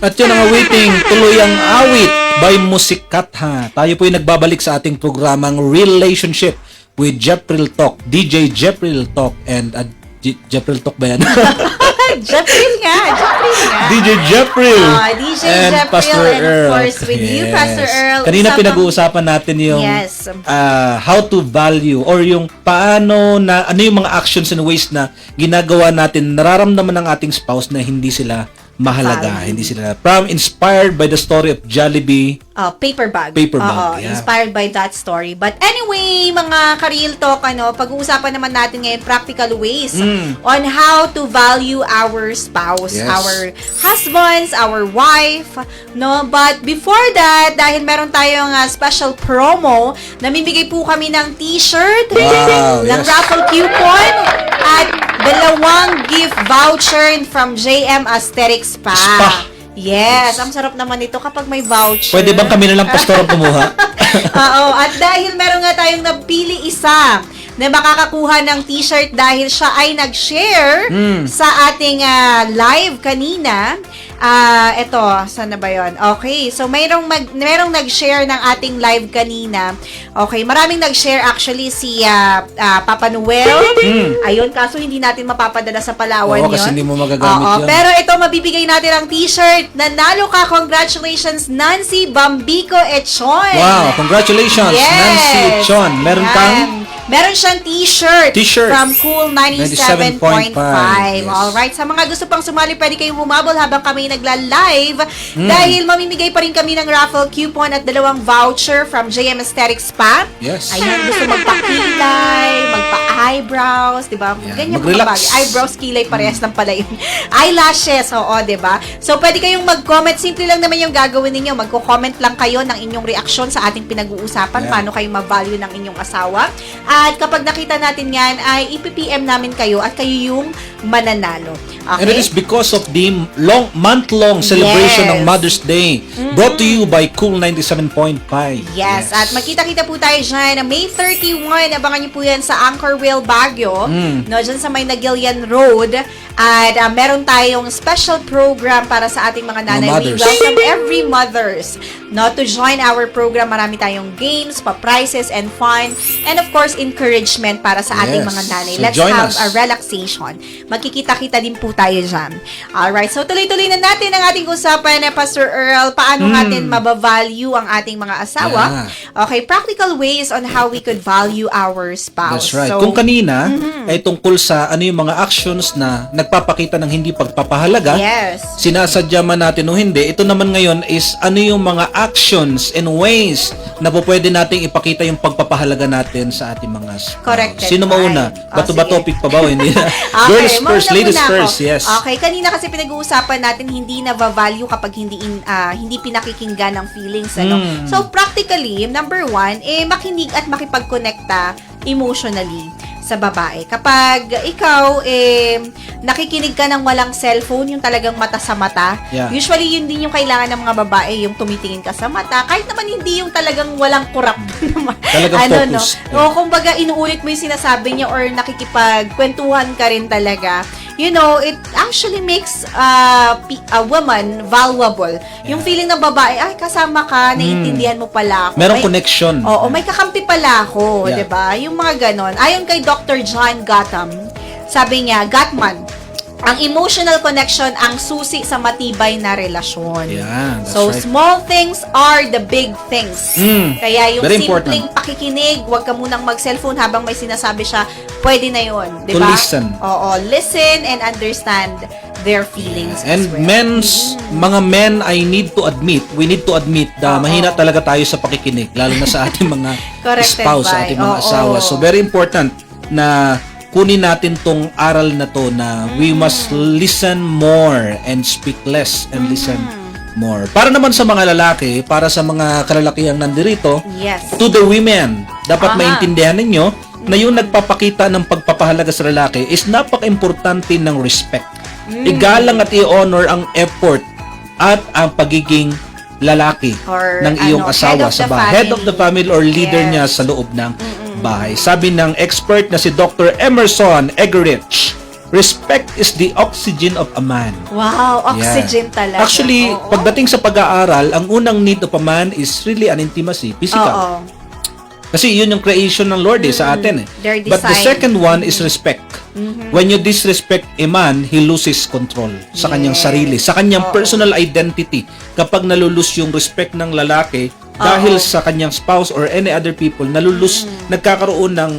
At yun ang awaiting tuluyang awit by Musikatha. Tayo po ay nagbabalik sa ating programang Relationship with Jepril Talk, DJ Jepril Talk and Jepril Talk ba yan? Jepril nga. DJ Jepril DJ and Jepril Pastor and of Earl. course with you, Pastor Earl. Kanina pinag-uusapan natin yung how to value or yung paano na ano yung mga actions and ways na ginagawa natin, nararamdaman ng ating spouse na hindi sila mahalaga, hindi sila inspired by the story of Jollibee. Paper bag. Yeah. Inspired by that story. But anyway, mga ka-real talk, pag-uusapan naman natin ngayon practical ways on how to value our spouse, our husbands, our wife, no? But before that, dahil meron tayong special promo, namimigay po kami ng t-shirt, ng raffle coupon, at 2 gift voucher from JM Aesthetic Spa. Yes, ang sarap naman ito kapag may voucher. Pwede bang kami na lang pastor ang kumuha? Oo, at dahil meron nga tayong napili isa na makakakuha ng t-shirt dahil siya ay nag-share sa ating live kanina. Ito, saan na ba yun? Okay, so merong nag-share ng ating live kanina. Okay, maraming nag-share actually si Papa Noel. Ayun, kaso hindi natin mapapadala sa Palawan yun. Kasi hindi mo magagamit yun. Pero ito, mabibigay natin ang t-shirt. Nanalo ka, congratulations, Nancy Bambico Echon. Wow, congratulations, Nancy Echon. Meron siyang t-shirt from Cool 97.5. Yes. Alright, sa mga gusto pang sumali, pwede kayong humabol habang kami nagla-live dahil mamimigay pa rin kami ng raffle coupon at 2 voucher from JM Aesthetic Spa. Yes. Ayun, gusto magpa-kilay, magpa-eyebrows, di ba? Ganyan mga bagay. Eyebrows, kilay, parehas lang pala yun. Eyelashes, oo, di ba? So, pwede kayong mag-comment. Simple lang naman yung gagawin ninyo. Magko-comment lang kayo ng inyong reaksyon sa ating pinag-uusapan. Paano kayo ma-value ng inyong asawa. At kapag nakita natin yan, ay ipipm namin kayo at kayo yung mananalo. Okay? And it is because of the month-long celebration ng Mother's Day brought to you by Cool 97.5. Yes. At magkita-kita po tayo dyan na May 31. Abangan niyo po yan sa Anchorville, Baguio. No, dyan sa may Nagilian Road. At meron tayong special program para sa ating mga nanay. We welcome every mothers to join our program. Marami tayong games, pa-prizes, and fun. And of course, encouragement para sa ating mga nanay. So let's have a relaxation. Magkikita-kita din po tayo dyan. Alright, so tuloy-tuloy na natin ang ating usapan na Pastor Earl. Paano natin mabavalue ang ating mga asawa? Okay, practical ways on how we could value our spouse. That's right. So, kung kanina ay tungkol sa ano yung mga actions na nagpapakita ng hindi pagpapahalaga, sinasadya man natin o hindi, ito naman ngayon is ano yung mga actions and ways na po pwede nating ipakita yung pagpapahalaga natin sa ating mga spouse. Corrected. Sino mauna? Bato-ba topic pa ba o hindi? Okay, Girls first, ladies first, yes. Okay, kanina kasi pinag-uusapan natin hindi na-value kapag hindi pinakikinggan ng feelings, So, practically, number 1, makinig at makipag-connecta emotionally sa babae. Kapag ikaw, nakikinig ka ng walang cellphone, yung talagang mata sa mata, usually yun din yung kailangan ng mga babae, yung tumitingin ka sa mata, kahit naman hindi yung talagang walang kurap naman. Talagang focus. O kumbaga, inuulit mo yung sinasabi niya or nakikipagkwentuhan ka rin talaga. You know, it actually makes a woman valuable. Yung feeling ng babae, ay, kasama ka, naiintindihan mo pala ako. Merong connection. Oo, may kakampi pala ako, diba? Yung mga ganon. Ayon kay Dr. John Gottman, sabi niya, ang emotional connection ang susi sa matibay na relasyon. So, right. Small things are the big things. Kaya yung simpleng pakikinig, huwag ka munang mag-cellphone habang may sinasabi siya, pwede na yun. Diba? To listen. Oo, listen and understand their feelings and as well. Mga men, we need to admit na mahina talaga tayo sa pakikinig, lalo na sa ating mga spouse, sa ating mga asawa. So, very important na kunin natin tong aral na to na we must listen more and speak less and listen more. Para naman sa mga lalaki, para sa mga kalalakihang nandirito, to the women, dapat maintindihan ninyo na yung nagpapakita ng pagpapahalaga sa lalaki is napaka-importante ng respect. Igalang at i-honor ang effort at ang pagiging lalaki ng iyong asawa sa bahay. Head of the family or leader niya sa loob ng bahay. Sabi ng expert na si Dr. Emerson Egerich, Respect is the oxygen of a man. Wow, oxygen talaga. Actually, Oo. pagdating sa pag-aaral, ang unang need of a man is really an intimacy, physical. Oo. Kasi yun yung creation ng Lord sa atin. Their But the design. second one is respect. When you disrespect a man, he loses control sa kanyang sarili, sa kanyang personal identity. Kapag nalulus yung respect ng lalaki, dahil sa kanyang spouse or any other people, nagkakaroon ng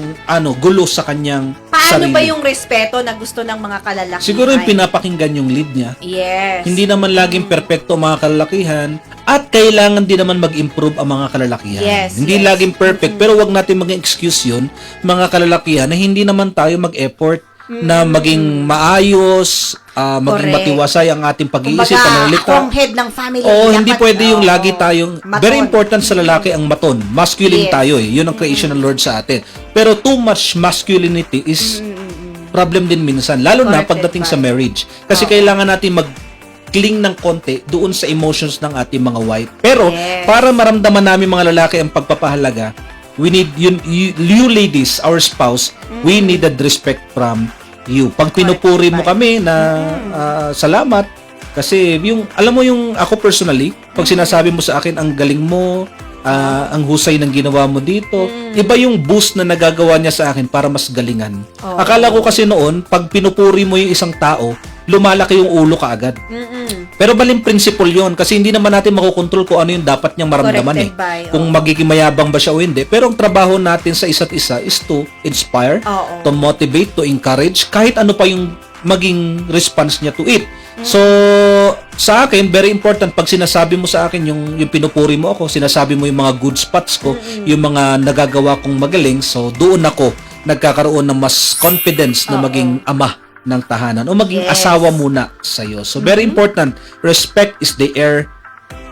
gulo sa kanyang Paano sarili. ba yung respeto na gusto ng mga kalalakihan? Siguro yung pinapakinggan yung lead niya. Yes. Hindi naman laging perpekto ang mga kalalakihan at kailangan din naman mag-improve ang mga kalalakihan. Yes, Hindi yes. laging perfect, pero wag natin maging excuse yun, mga kalalakihan, na hindi naman tayo mag-effort na maging maayos, maging Correct. matiwasay ang ating pag-iisip, Kumbaga, pananalita. akong head ng family. Hindi dapat- pwede yung Oo. lagi tayong Maton. very important sa lalaki ang maton. Masculine Yes. tayo eh. Yun ang creation ng Lord sa atin. Pero too much masculinity is problem din minsan, lalo na Correct, pagdating sa right. marriage. Kasi kailangan natin mag-cling ng konti doon sa emotions ng ating mga wife. Pero Yes. para maramdaman namin mga lalaki ang pagpapahalaga, we need you ladies, our spouse, we need that respect from you. Pag pinupuri mo kami na salamat, kasi yung alam mo yung ako personally, pag sinasabi mo sa akin ang galing mo, ang husay ng ginawa mo dito, iba yung boost na nagagawa niya sa akin para mas galingan. Akala ko kasi noon, pag pinupuri mo yung isang tao, lumalaki yung ulo kaagad. Pero maling principle yon, kasi hindi naman natin makokontrol kung ano yung dapat niyang maramdaman Corrected by, kung magiging mayabang ba siya o hindi. Pero ang trabaho natin sa isa't isa is to inspire, Oo. to motivate, to encourage, kahit ano pa yung maging response niya to it. So, sa akin, very important, pag sinasabi mo sa akin yung pinupuri mo ako, sinasabi mo yung mga good spots ko, yung mga nagagawa kong magaling, so doon ako nagkakaroon ng mas confidence na maging ama ng tahanan o maging Yes. asawa muna sa'yo. So, very important, respect is the air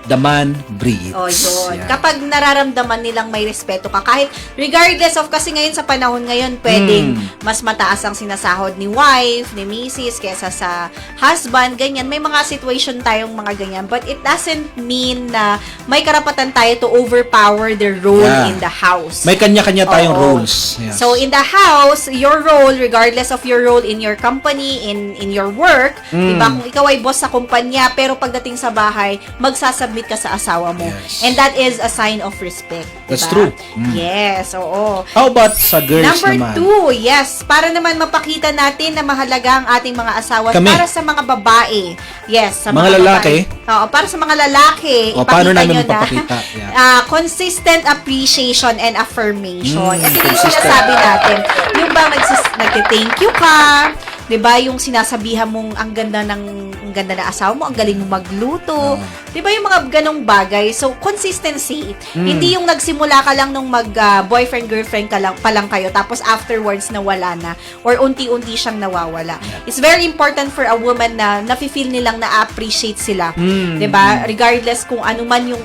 the man breathes. Oh, yun. Yan. Kapag nararamdaman nilang may respeto ka, kahit regardless of, kasi ngayon sa panahon ngayon, pwedeng mas mataas ang sinasahod ni wife, ni misis, kesa sa husband, ganyan. May mga situation tayong mga ganyan. But it doesn't mean na may karapatan tayo to overpower their role Yeah. in the house. May kanya-kanya tayong Oo. roles. Yes. So in the house, your role, regardless of your role in your company, in your work, diba, kung ikaw ay boss sa kumpanya, pero pagdating sa bahay, magsasubmit ka sa asawa mo. Yes. And that is a sign of respect. That's diba? true. Mm. Yes, oo. How about sa girls Number naman? 2, yes. Para naman mapakita natin na mahalaga ang ating mga asawa. Kami. Para sa mga babae. Yes, sa Mga lalaki? babae. Oo, para sa mga lalaki. O, paano ipakita namin nyo na, mapapakita? Yeah. consistent appreciation and affirmation. Ito yung consistent. sinasabi natin. Yung bang nag-thank you ka, 'di ba? Yung sinasabihan mong ang ganda ng asawa mo, ang galing mo magluto. 'Di ba yung mga ganong bagay? So consistency. Hindi yung nagsimula ka lang nung boyfriend girlfriend pa lang kayo tapos afterwards nawala na or unti-unti siyang nawawala. It's very important for a woman na nafi-feel nilang na-appreciate sila. 'Di ba? Regardless kung ano man yung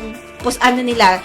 nila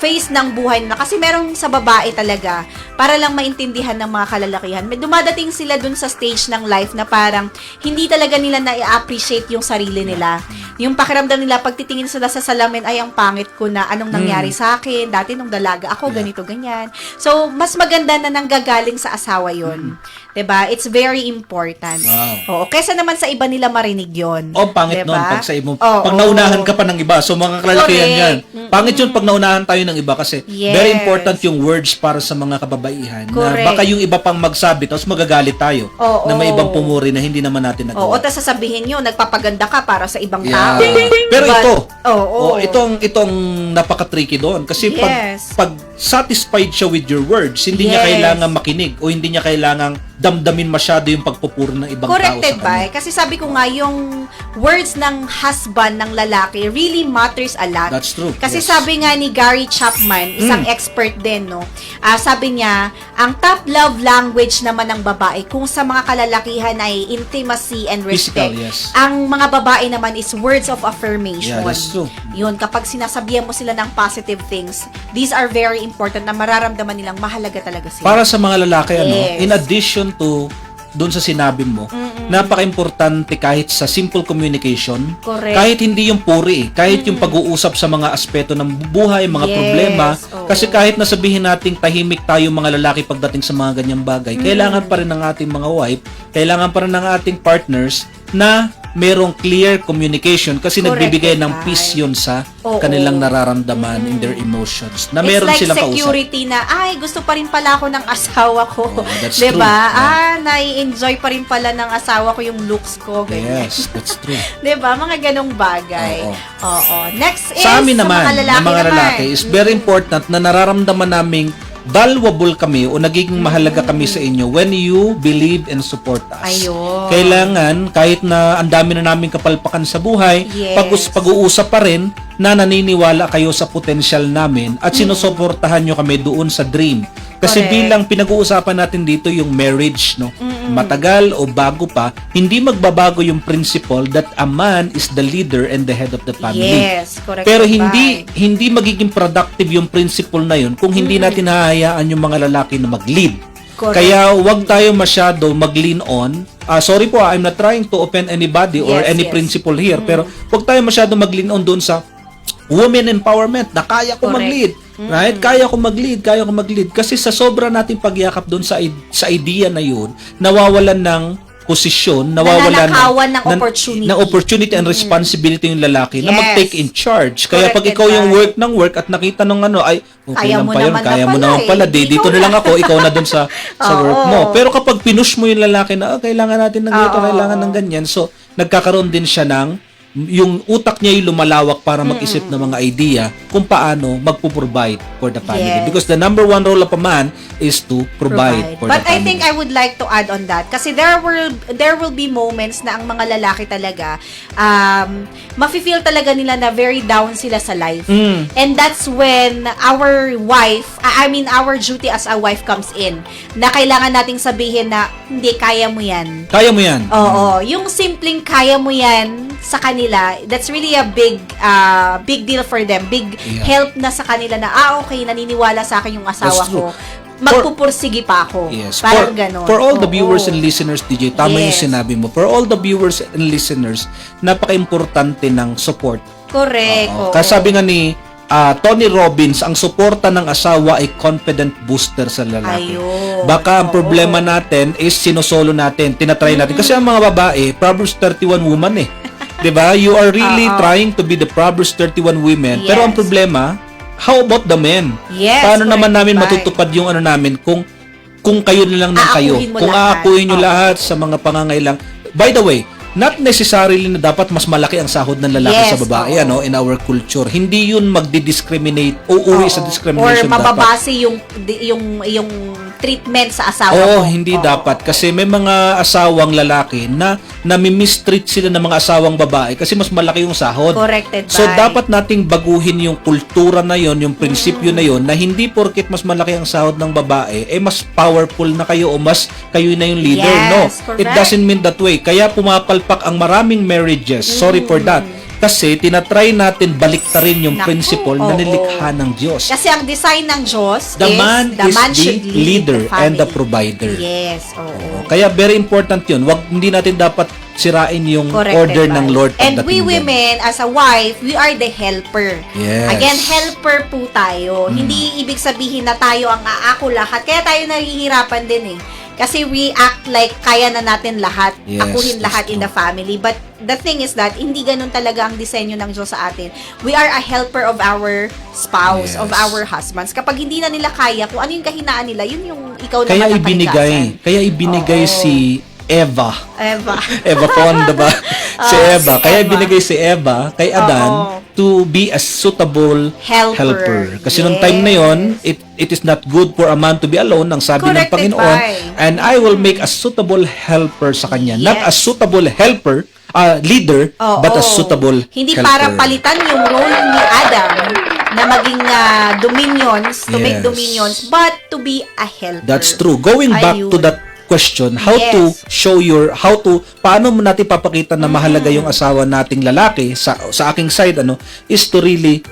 face ng buhay nila. Kasi merong sa babae talaga, para lang maintindihan ng mga kalalakihan, may dumadating sila dun sa stage ng life na parang hindi talaga nila na-appreciate yung sarili nila. Yung pakiramdam nila, pag titingin sila sa salamin, ay ang pangit ko na anong nangyari sa akin, dati nung dalaga ako, ganito, ganyan. So, mas maganda na nanggagaling sa asawa yun. 'Di ba? It's very important. Wow. Oo, kaysa naman sa iba nila marinig yon. O, pangit Diba? nun pag sa ibang, Oo. pag naunahan ka pa ng iba. So, mga kalalakihan yan. Pangit yun pag naunahan tayo ng iba kasi Yes. very important yung words para sa mga kababaihan. Correct. Na baka yung iba pang magsabi, tapos magagalit tayo Oo. na may ibang pumuri na hindi naman natin Oo, nagawa. tapos sasabihin nyo, nagpapaganda ka para sa ibang Yeah. tao. Pero But- ito, Oo. itong napaka-tricky doon. Kasi Yes. pag satisfied siya with your words, hindi niya Yes. kailangan makinig o hindi niya kailangan damdamin masyado yung pagpupuro ng ibang Corrected tao sa by, kanya. kasi sabi ko nga, yung words ng husband ng lalaki really matters a lot. That's true. Kasi Yes. sabi nga ni Gary Chapman, isang expert din, no? Sabi niya, ang top love language naman ng babae, kung sa mga kalalakihan ay intimacy and respect. Physical, yes. Ang mga babae naman is words of affirmation. Yeah, that's true. Yun, kapag sinasabihan mo sila ng positive things, these are very important na mararamdaman nilang mahalaga talaga sila. Para sa mga lalaki, Yes. in addition to doon sa sinabi mo, napaka-importante kahit sa simple communication, Correct. kahit hindi yung puri, kahit yung pag-uusap sa mga aspeto ng buhay, mga Yes, problema, oo. kasi kahit nasabihin nating tahimik tayo mga lalaki pagdating sa mga ganyang bagay, kailangan pa rin ng ating mga wife, kailangan pa rin ng ating partners na merong clear communication kasi Correct, nagbibigay ng Tay. peace yun sa Oo. kanilang nararamdaman in their emotions. Na It's meron like silang kausap. security na, ay, gusto pa rin pala ako ng asawa ko. Oh, that's diba? true. Yeah. Nai-enjoy pa rin pala ng asawa ko yung looks ko. Ganyan. Yes, that's true. Diba? Mga ganong bagay. Oo. Oo. Next is, Sa amin naman, mga lalaki na mga lalaki, naman. is very important na nararamdaman naming valuable kami o nagiging mahalaga kami sa inyo when you believe and support us. Ayun. Kailangan, kahit na ang dami na naming kapalpakan sa buhay, Yes. pag-uusap pa rin na naniniwala kayo sa potensyal namin at sinusuportahan nyo kami doon sa dream. Kasi Correct. bilang pinag-uusapan natin dito yung marriage, no? Matagal o bago pa, hindi magbabago yung principle that a man is the leader and the head of the family. Yes, correct. Pero Bye. hindi magiging productive yung principle na yun kung hindi natin hahayaan yung mga lalaki na mag-lead. Correct. Kaya wag tayo masyado mag-lean on. Sorry po, I'm not trying to offend anybody or Yes, any yes. principle here, pero wag tayo masyado mag-lean on doon sa women empowerment na kaya ko Correct. mag-lead. Right? Kaya ko mag-lead. Kasi sa sobra nating pagyakap doon sa idea na yun, nawawalan ng posisyon, Nananakawan ng opportunity. ng opportunity and responsibility yung lalaki na Yes. mag-take in charge. Kaya Correct, pag ikaw yung Edgar. work at nakita ng ano, ay, okay Kaya lang mo pa yun, naman kaya na mo pala naman eh. pala, Ikaw dito na na. lang ako, ikaw na dun sa Oo. work mo. Pero kapag pinush mo yung lalaki na, kailangan natin ng ganito, Oo. kailangan ng ganyan, so, nagkakaroon din siya ng yung utak niya yung lumalawak para mag-isip ng mga idea kung paano magpo-provide for the family. Yes. Because the number one role of a man is to provide for But the I family. think I would like to add on that kasi there will be moments na ang mga lalaki talaga mafe-feel talaga nila na very down sila sa life. And that's when our our duty as a wife comes in. Na kailangan nating sabihin na hindi, kaya mo yan. Kaya mo yan. Oo, yung simpleng kaya mo yan sa kanila, that's really a big deal for them. Big Yeah. help na sa kanila na, okay, naniniwala sa akin yung asawa That's true. ko. Magpupursige pa ako. Yes. Parang ganon. For all the Oo. viewers and listeners, DJ, tama yung Yes. sinabi mo. For all the viewers and listeners, napaka-importante ng support. Correct. Oo. Oo. Kasi sabi nga ni Tony Robbins, ang suporta ng asawa ay confident booster sa lalaki. Ayun. Baka ang Oo. problema natin is sinosolo natin, tinatry natin. Kasi ang mga babae, Proverbs 31 woman eh. 'Di ba? You are really Oo. trying to be the Proverbs 31 women. Pero ang Yes. problema, how about the men? Yes, Paano naman correct, namin bye. matutupad yung ano namin kung kayo na lang ng kayo. Aakuhin mo Kung lahat. aakuhin nyo Oo. lahat sa mga pangangailang. By the way, not necessarily na dapat mas malaki ang sahod ng lalaki Yes, sa babae, oo. ano, in our culture. Hindi yun magdi-discriminate o uwi sa Oo. discrimination Or dapat. mababase yung treatment sa asawa Oo, mo. hindi Oo. dapat. Kasi may mga asawang lalaki na nami-mistreat sila ng mga asawang babae kasi mas malaki yung sahod. Corrected So, by. dapat nating baguhin yung kultura na yon, yung prinsipyo na yon, na hindi porket mas malaki ang sahod ng babae, mas powerful na kayo o mas kayo na yung leader. Yes, No, correct. it doesn't mean that way. Kaya pumapalpak ang maraming marriages. Sorry for that. Kasi tinatry natin baliktarin yung Naku, principle na oo. nilikha ng Diyos. Kasi ang design ng Diyos The is man the is man the should lead leader the and the family. provider. Yes, oo. Kaya very important 'yun. Hindi natin dapat sirain yung Corrected order by. ng Lord of And the we kingdom. women, as a wife, we are the helper. Yes. Again, helper po tayo. Hindi ibig sabihin na tayo ang aako lahat. Kaya tayo nahihirapan din eh. Kasi we act like kaya na natin lahat. Yes, Akuhin that's lahat in true. the family. But the thing is that, hindi ganun talaga ang disenyo ng Diyos sa atin. We are a helper of our spouse, Yes. of our husbands. Kapag hindi na nila kaya, kung ano yung kahinaan nila, yun yung ikaw Kaya naman ang ibinigay Oo. si Eva. Eva. Pond, diba? Si Eva. si Kaya Eva. binigay si Eva kay Adan Oo. to be a suitable Helper. Kasi nung time na yon, it is not good for a man to be alone, ang sabi ng Corrected Panginoon. by. And I will make a suitable helper sa kanya. Not a Yes. suitable helper, leader, Oo. but a suitable Hindi helper. para palitan yung role ni Adam na maging dominions, to make Yes. dominions, but to be a helper. That's true. Going back Ayun. to that question, how Yes. to show paano mo natin papakita na mahalaga yung asawa nating lalaki sa aking side, is to really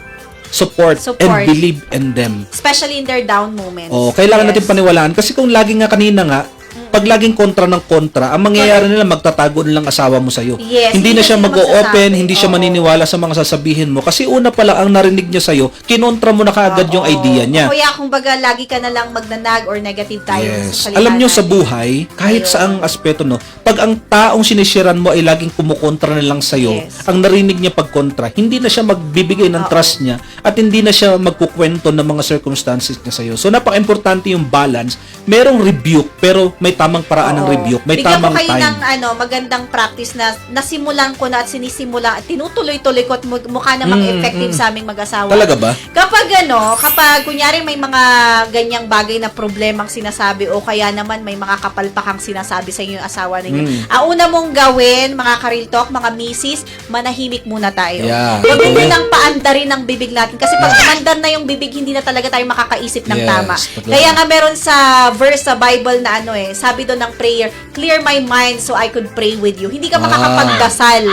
support and Support. believe in them. Especially in their down moments. Oh, kailangan Yes. natin paniwalaan kasi kung lagi nga kanina nga Pag laging kontra ng kontra, ang mangyayari nila magtatago nilang asawa mo sa'yo. Yes, Hindi na siya sila mag-o-open, magsasabi. hindi siya Oo. maniniwala sa mga sasabihin mo. Kasi una pa lang ang narinig niya sa'yo, kinontra mo na kaagad yung Oo. idea niya. O kaya kumbaga lagi ka na lang magnanag or negative tayo Yes. sa salita Alam nyo sa natin. buhay, kahit Ayun. saang aspeto, no, pag ang taong sinishiran mo ay laging kumukontra na lang sa'yo, Yes. ang narinig niya pagkontra, hindi na siya magbibigay ng Oo. trust niya at hindi na siya magkukwento ng mga circumstances niya sa'yo. So, napaka-importante yung balance. Merong rebuke, pero may tamang paraan ng Oo. rebuke. May Bigyan tamang ko kayo time. ng magandang practice na nasimulan ko na at sinisimula at tinutuloy-tuloy ko at mukha namang effective sa aming mag-asawa. Talaga ba? Kapag kunyari may mga ganyang bagay na problemang sinasabi o kaya naman may mga kapalpakang sinasabi sa inyo yung asawa ninyo. Ang una mong gawin, mga ka-real talk, mga misis, manahimik muna tayo. Yeah. Huwag mo nang paandarin ang bibig natin. Kasi pag umandar na yung bibig, hindi na talaga tayo makakaisip ng Yes, tama. totoo. Kaya nga meron sa verse sa Bible na sabi doon ng prayer, clear my mind so I could pray with you. Hindi ka makakapagdasal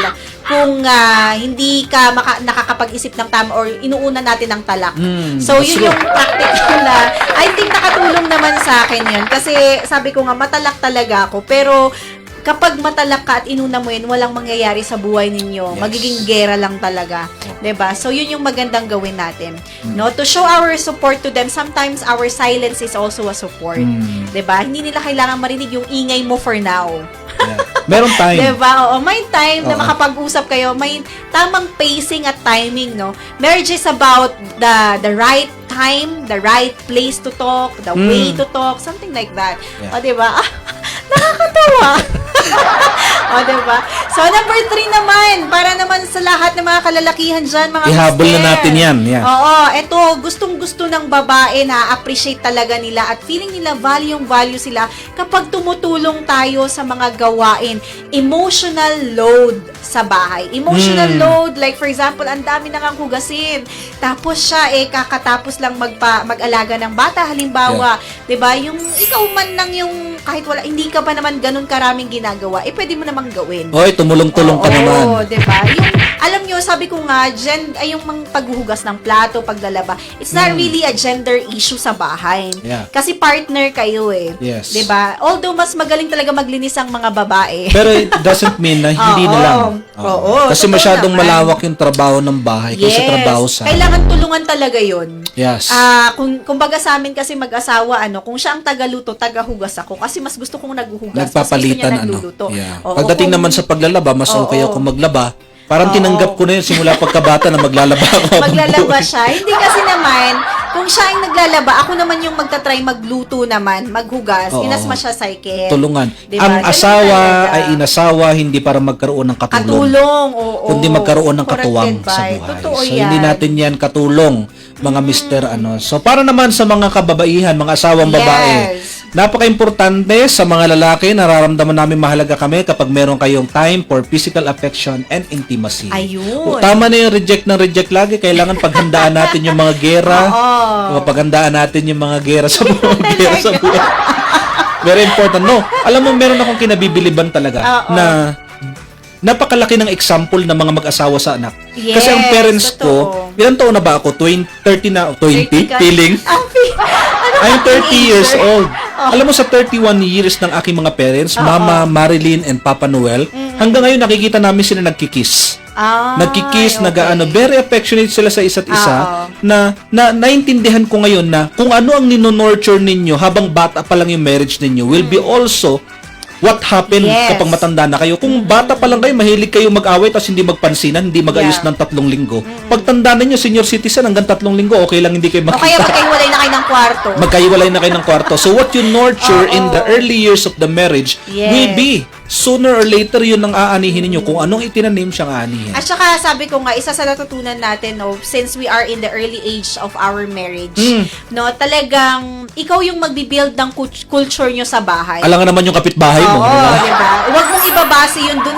kung hindi ka nakakapag-isip ng tama or inuuna natin ng talak. So, that's yun yung practical na, I think nakatulong naman sa akin yun. Kasi sabi ko nga, matalak talaga ako. Pero, kapag matalak ka at inuna mo yun, walang mangyayari sa buhay ninyo. Yes. Magiging gera lang talaga. 'Di ba? So, yun yung magandang gawin natin. No? To show our support to them, sometimes our silence is also a support. 'Di ba? Hindi nila kailangan marinig yung ingay mo for now. Yeah. Meron time. Diba? Oo, may time na Oo. makapag-usap kayo. May tamang pacing at timing, no? Marriage is about the right time, the right place to talk, the way to talk, something like that. Yeah. O, diba? Nakakatawa. O, diba? So, number 3 naman, para naman sa lahat ng mga kalalakihan dyan, mga Ihabol na mister. natin yan. Yeah. Oo, eto, gustong-gusto ng babae na appreciate talaga nila at feeling nila value sila kapag tumutulong tayo sa mga gawain. Emotional load sa bahay. Emotional load, like for example, ang dami nang hugasin. Tapos siya, kakatapos lang mag-alaga ng bata, halimbawa. 'Di ba? Yung ikaw man lang yung kahit wala, hindi ka pa naman ganun karaming ginagawa, pwede mo namang gawin. Oy, tumulong-tulong ka naman. Oo, 'di ba? Yung alam nyo, sabi ko nga, yung mga paghuhugas ng plato, paglalaba, it's not really a gender issue sa bahay. Yeah. Kasi partner kayo Yes. 'Di ba? Although mas magaling talaga maglinis ang mga babae. Pero it doesn't mean na hindi na lang. Oo, Kasi totoo masyadong naman. malawak yung trabaho ng bahay kaysa trabaho sa... Kailangan tulungan talaga 'yon. Yes. Kumbaga sa amin kasi mag-asawa, kung siya ang tagaluto, tagahugas ako. Kasi mas gusto kong naghuhugas. mas gusto niya Nagpapalitan, nagluluto. Yeah. Oo, Pagdating kung- naman sa paglalaba, mas okay Oo. ako maglaba. Parang tinanggap ko na yun simula pagkabata na maglalaba ako. habang maglalaba buhay. siya. Hindi kasi naman, kung siya ang naglalaba, ako naman yung magta-try magluto naman, maghugas. Oo. Inasma siya cycle. Tulungan. Diba? Ang Ganun asawa talaga. ay inasawa hindi para magkaroon ng katulong. Katulong, oo. Kundi magkaroon ng katuwang Corrected sa by. buhay. Totoo So, yan. hindi natin yan katulong, mga mister, So, para naman sa mga kababaihan, mga asawang babae, Yes. napaka-importante sa mga lalaki, nararamdaman namin mahalaga kami kapag meron kayong time for physical affection and intimacy. Ayun. Tama na yung reject ng reject lagi. Kailangan paghandaan natin yung mga gera. Oo. Paghandaan natin yung mga gera sa buhay. Very important. No, alam mo, meron akong kinabibiliban talaga Oo. na napakalaki ng example ng mga mag-asawa sa anak. Yes, Kasi ang parents totoo. ko, ilang taon na ba ako? 30 na, 20? 30 ka- Feeling? I'm 30 years teenager. old. Alam mo, sa 31 years ng aking mga parents, Mama Marilyn and Papa Noel, hanggang ngayon nakikita namin sila nagkikiss. Nagkikiss, okay. very affectionate sila sa isa't isa, Oo. na naintindihan ko ngayon na kung ano ang nino-nurture ninyo habang bata pa lang yung marriage ninyo will be also what happened Yes. kapag matanda na kayo. Kung bata pa lang kayo, mahilig kayo mag-away tapos hindi magpansinan, hindi mag-ayos Yeah. ng 3 linggo. Pag tanda ninyo, senior citizen, hanggang 3 linggo, okay lang hindi kayo O kaya makita. magkaiwalay na kayo ng kwarto. Magkahiwalay na kayo ng kwarto. So what you nurture in the early years of the marriage Yes. will be sooner or later yun ang aanihin ninyo. Kung anong itinanim siyang aanihin. At saka sabi ko nga, isa sa natutunan natin, since we are in the early age of our marriage, talagang ikaw yung magbi-build ng culture nyo sa bahay. Alam nga naman yung kapitbahay mo. Oo, di ba? diba? Huwag mong ibabase yun dun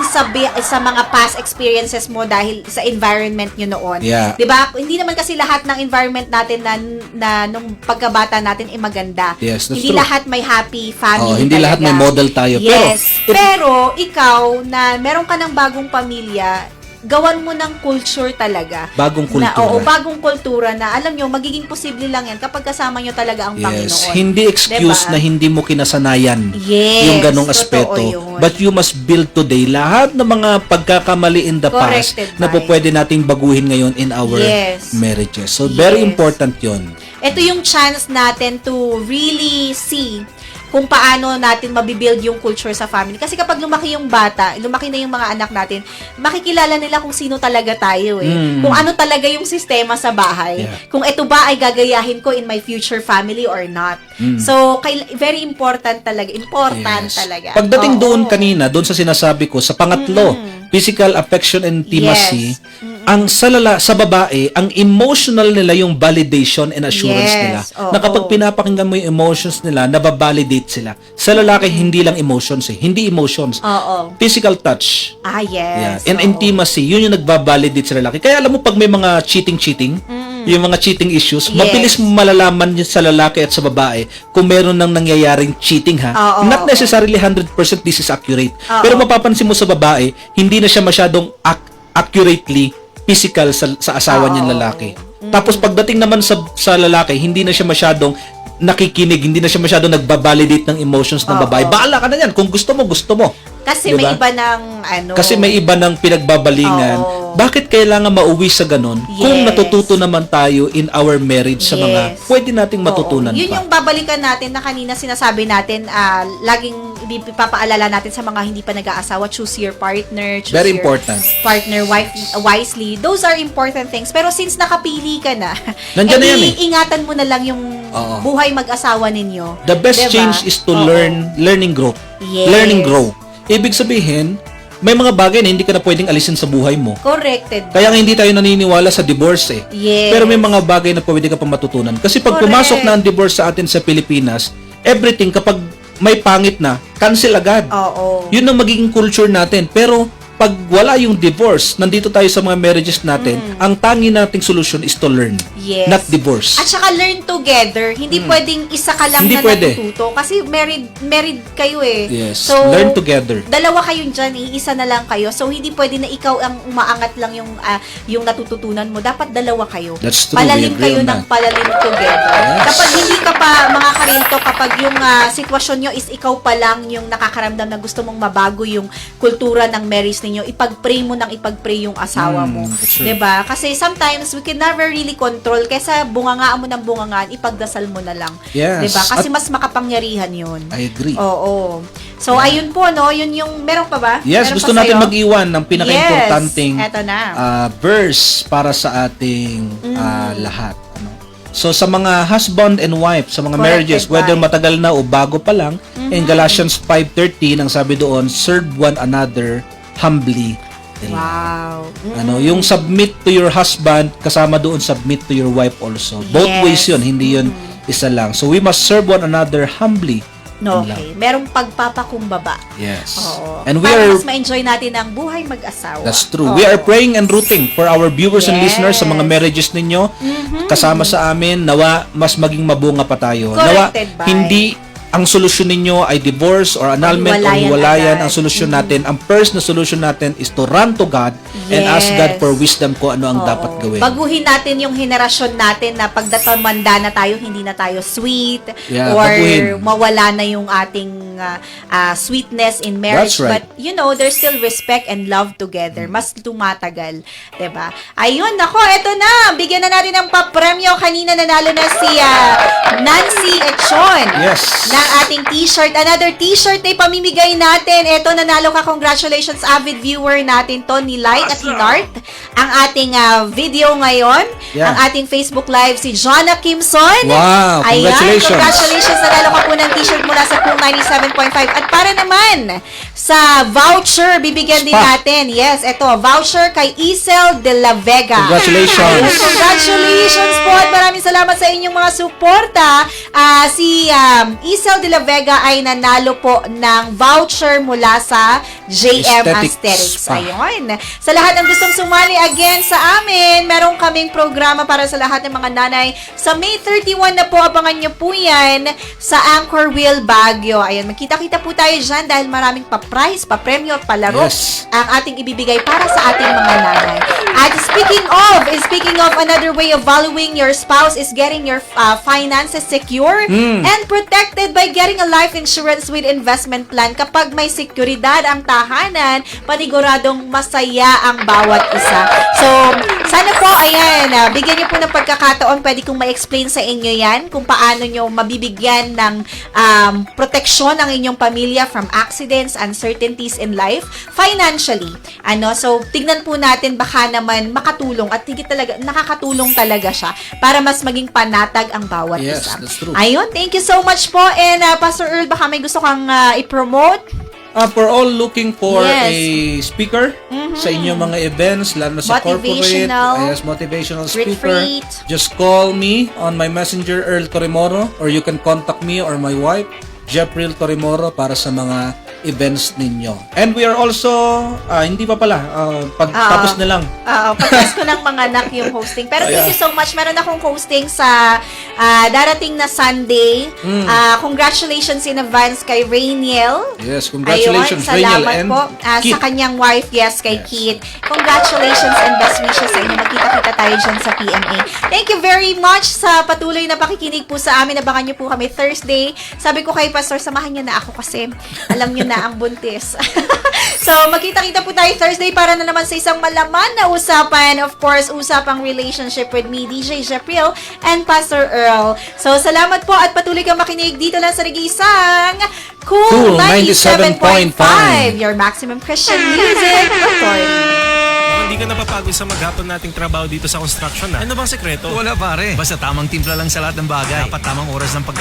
sa mga past experiences mo dahil sa environment nyo noon. Yeah. Diba? Hindi naman kasi lahat ng environment natin na nung pagkabata natin ay maganda. Yes, that's Hindi true. lahat may happy family Hindi lahat may model tayo. Yes. Pero ikaw na meron ka ng bagong pamilya, gawan mo ng culture talaga. Bagong kultura. Bagong kultura na, alam nyo, magiging posible lang yan kapag kasama nyo talaga ang Panginoon. Hindi excuse na hindi mo kinasanayan yung ganong aspeto. Yun. But you must build today lahat ng mga pagkakamali in the past na po pwede nating baguhin ngayon in our marriages. So, very important yon. Ito yung chance natin to really see kung paano natin mabibuild yung culture sa family. Kasi kapag lumaki yung bata, lumaki na yung mga anak natin, makikilala nila kung sino talaga tayo Kung ano talaga yung sistema sa bahay. Kung ito ba ay gagayahin ko in my future family or not. So, very important talaga. Talaga. Pagdating doon kanina, doon sa sinasabi ko, sa pangatlo, physical affection and intimacy, ang sa babae, ang emotional nila yung validation and assurance nila. Na kapag pinapakinggan mo yung emotions nila, nababalidate sila. Sa lalaki, hindi lang emotions Hindi emotions. Physical touch. And intimacy, yun yung nagbabalidate sa lalaki. Kaya alam mo, pag may mga cheating, yung mga cheating issues, mabilis mo malalaman yun sa lalaki at sa babae kung meron nang nangyayaring cheating Not necessarily 100% this is accurate. Pero mapapansin mo sa babae, hindi na siya masyadong accurately physical sa asawa niyang lalaki. Tapos pagdating naman sa lalaki, hindi na siya masyadong nakikinig, hindi na siya masyadong nagbabalidate ng emotions ng babae. Bahala ka na yan. Kung gusto mo, gusto mo. Kasi may iba ng Kasi may iba ng pinagbabalingan. Bakit kailangan mauwi sa ganun? Kung natututo naman tayo in our marriage sa mga pwede nating matutunan Yun yung babalikan natin na kanina sinasabi natin, laging ipapaalala natin sa mga hindi pa nag-aasawa, choose your partner, choose Very your important. partner wisely. Those are important things. Pero since nakapili ka na, nandiyan na yan ingatan mo na lang yung buhay mag-asawa ninyo. The best change is to learning grow. Learning grow. Ibig sabihin, may mga bagay na hindi ka na pwedeng alisin sa buhay mo. Corrected. Kaya nga hindi tayo naniniwala sa divorce Pero may mga bagay na pwede ka pa matutunan. Kasi pag pumasok na ang divorce sa atin sa Pilipinas, everything kapag may pangit na, cancel agad. Yun ang magiging culture natin. Pero pag wala yung divorce, nandito tayo sa mga marriages natin, ang tangi nating solusyon is to learn, not divorce. At saka learn together. Hindi pwedeng isa ka lang na natututo. Kasi married kayo So, learn together. Dalawa kayo dyan, isa na lang kayo. So, hindi pwede na ikaw ang umaangat lang yung natututunan mo. Dapat dalawa kayo. That's true. Palalim kayo ng palalim together. Kapag hindi ka pa, mga karinto, kapag yung sitwasyon nyo is ikaw pa lang yung nakakaramdam na gusto mong mabago yung kultura ng marriage ninyo, ipag-pray mo ng ipag-pray yung asawa mo. Diba? Kasi sometimes, we can never really control. Kesa bungangaan mo ng bungangaan, ipagdasal mo na lang. Diba? Kasi mas makapangyarihan yun. I agree. So, ayun po, no? Yun yung, meron pa ba? Yes, meron gusto natin mag-iwan ng pinaka-importanting eto na. verse para sa ating lahat. So, sa mga husband and wife, sa mga marriages, whether matagal na o bago pa lang, in Galatians 5:13, ang sabi doon, serve one another humbly. Wow. Yung submit to your husband, kasama doon submit to your wife also. Both ways yun, hindi yun isa lang. So, we must serve one another humbly. Okay. Merong pagpapakumbaba. Yes. And para mas ma-enjoy natin ang buhay mag-asawa. That's true. We are praying and rooting for our viewers and listeners sa mga marriages ninyo. Kasama sa amin, nawa mas maging mabunga pa tayo. Nawa hindi ang solusyon ninyo ay divorce or annulment or hiwalayan. Ang solusyon natin, ang first na solution natin is to run to God and ask God for wisdom kung ano ang dapat gawin. Baguhin natin yung henerasyon natin na pagdatamanda na tayo, hindi na tayo sweet or mawala na yung ating sweetness in marriage. That's right. But, there's still respect and love together. Mas tumatagal. Diba? Ayun, nako, eto na. Bigyan na natin ng papremyo. Kanina nanalo na si Nancy Echon. Yes. Ng ating t-shirt. Another t-shirt ay pamimigay natin. Eto, nanalo ka. Congratulations, avid viewer natin to ni Light at Hinart. Ang ating video ngayon. Ang ating Facebook Live, si Jonna Kimson. Wow, congratulations. Ayan, congratulations. Nanalo ka po ng t-shirt mula sa Cool 97.5. At para naman sa voucher, bibigyan din natin. Yes, eto, voucher kay Isel de la Vega. Congratulations. Congratulations po at maraming salamat sa inyong mga suporta si Isel de la Vega ay nanalo po ng voucher mula sa JM Aesthetics Aesthetics. Spa. Ayun. Sa lahat ng gustong sumali again sa amin, meron kaming programa para sa lahat ng mga nanay. Sa May 31 na po, abangan nyo po yan sa Anchorville, Baguio. Ayan, magkita-kita po tayo dyan dahil maraming pa-prize, pa-premyo at palaro ang ating ibibigay para sa ating mga nanay. At speaking of another way of valuing your spouse is getting your finances secure and protected by getting a life insurance with investment plan. Kapag may seguridad ang tahanan, paniguradong masaya ang bawat isa. So, sana po, ayan, bigyan niyo po ng pagkakataon, pwede kong ma-explain sa inyo yan kung paano nyo mabibigyan ng proteksyon ang inyong pamilya from accidents, uncertainties in life, financially. So, tignan po natin, baka naman makatulong at higit talaga, nakakatulong talaga siya para mas maging panatag ang bawat Yes, isa. that's true. Ayun, thank you so much po. And Pastor Earl, baka may gusto kang i-promote? For all looking for Yes. a speaker sa inyong mga events, lalo na sa Motivational. corporate, motivational speaker, Retreat. just call me on my messenger, Earl Torimoro, or you can contact me or my wife, Jepril Torimoro, para sa mga events ninyo. And we are also, hindi pa pala, tapos na lang. Pagkas ko ng mga anak yung hosting. Pero thank you so much. Meron akong hosting sa darating na Sunday. Congratulations in advance kay Rainiel. Yes, congratulations, Ayun, Rainiel salamat and po Kit. sa kanyang wife, kay Kit. Congratulations and best wishes sa inyo. Magkita-kita tayo dyan sa PMA. Thank you very much sa patuloy na pakikinig po sa amin. Abangan niyo po kami Thursday. Sabi ko kay Pastor, samahan niyo na ako kasi alam niyo na ang buntis. So, magkita-kita po tayo Thursday para na naman sa isang malaman na usapan. Of course, usapang relationship with me, DJ Jepril and Pastor Earl. So, salamat po at patuloy kang makinig dito lang sa Nagisang Cool 97.5, your maximum Christian music authority. Hindi ka napapagod sa maghapon nating trabaho dito sa construction, Ano bang sekreto? Wala pare. Basta tamang timpla lang sa lahat ng bagay. Dapat tamang oras ng pag